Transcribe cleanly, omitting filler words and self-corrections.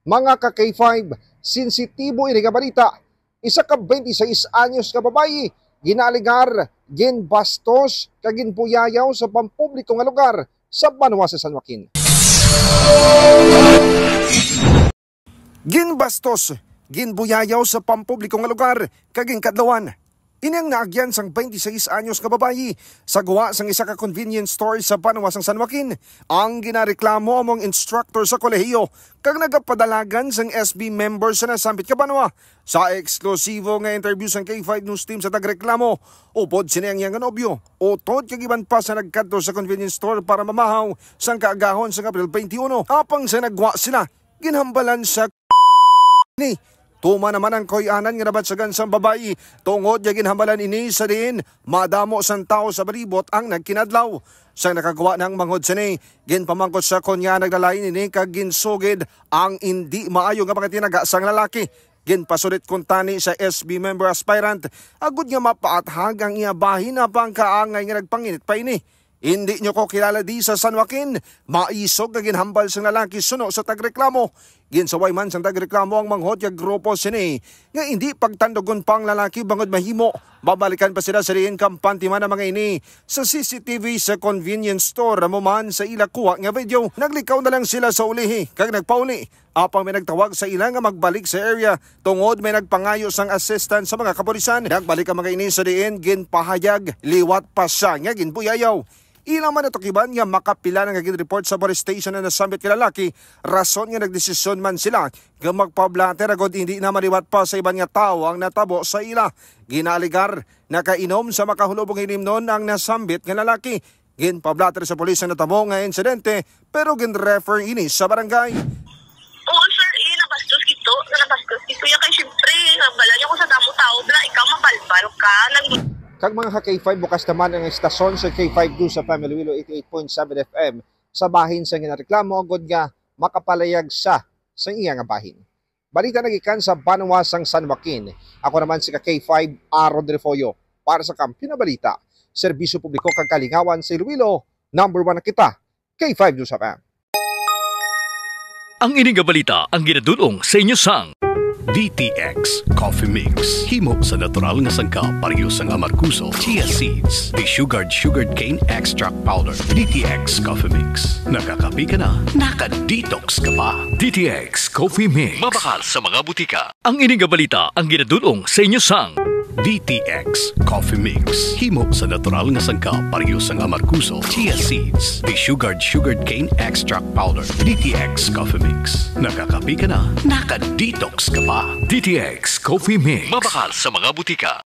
Mga ka-K5, sensitibo ini nga balita. Isa ka 26 anyos ka babayi, ginaligar, ginbastos, kaginpuyayaw sa pampubliko nga lugar sa Banwa sa San Joaquin. Ginbastos, ginbuyayaw sa pampubliko nga lugar, kagingkadlawan. Ining naagyan sang 26 anyos ka babayi sa gawa sang isa ka convenience store sa Banwa sang San Joaquin. Ang ginareklamo among instructor sa kolehiyo kag nagapadalagan sang SB member sa nasambit ka Banwa. Sa eksklusibo nga interview sang K5 News Team sa tagreklamo, upod sinayang yang nobyo. Utod kag iban pa sa nagkadto sa convenience store para mamahaw sang kaagahon sang Abril 21. Apang sa nagwa sila, ginhambalan sa ni. Tuma naman ang koyanan nga nabatsagan sa babayi tungod ya ginhambalan ini sa din madamo sang tao sa balibot ang nagkinadlaw. Sa nakagawa ng manghod sini, ginpamangkot sa konya naglalain ini kag ginsugid ang hindi maayo nga pagtinaga sang lalaki. Ginpasulit kuntani sa SB member aspirant agud nga mapaathag ang iya bahin na pangkaangay nga nagpanginit pa ini. Hindi nyo ko kilala di sa San Joaquin, maisog na ginhambal sang lalaki suno sa tagreklamo. Ginsaway man sang tagreklamo ang manghod yung grupo sini nga hindi pagtandogon pang lalaki bangod mahimo. Babalikan pa sila sa riin kampante man ang mga ini sa CCTV sa convenience store mo man sa ila kuha nga video. Naglikaw na lang sila sa ulihi kag nagpauli. Apang may nagtawag sa ila nga magbalik sa area tungod may nagpangayo sang assistant sa mga kapulisan. Nagbalik ang mga ini sa riin ginpahayag liwat pa siya nga ginbuyayaw. Ilang man natukiban nga makapila nga gin-report sa police station na nasambit ka lalaki, rason nga nagdesisyon man sila nga magpablater agad hindi na maliwat pa sa iban nga tao ang natabo sa ila. Ginaligar, nakainom sa makahulubong hinimnon ang nasambit nga lalaki. Ginpablater sa polis ang natabo nga insidente pero gin-refer ini sa barangay. Oo sir, nabastos kito. Yan kay syempre, bala niyo ko sa damo tao, bala ikaw mabalbal ka. Kag mga ka-K5, bukas naman ang estasyon sa K5 News sa Family Willow 88.7 FM sa bahin sa ginareklamo agad nga makapalayag sa iya nga bahin. Balita nagikan sa Banwa sang San Joaquin. Ako naman si ka-K5 Aaron Refoyo para sa Kampiyon na Balita. Serbisyo publiko kag kalingawan sa Iloilo, number 1 na kita, K5 News FM. Ang ining balita ang ginadulong sa inyo sang DTX Coffee Mix. Himo sa natural nga sangka pareho sang amarkuso, chia seeds, sugared cane extract powder. DTX Coffee Mix. Nakakapi ka na, naka-detox ka pa. DTX Coffee Mix. Mabakal sa mga butika. Ang ining balita ang ginadulong sa inyo sang DTX Coffee Mix. Himo sa natural nga sangka pareho sang amarkuso, chia seeds, sugared cane extract powder. DTX Coffee Mix. Nakakapi ka na, naka-detox ka pa. DTX Coffee Mix. Mabakal sa mga butika.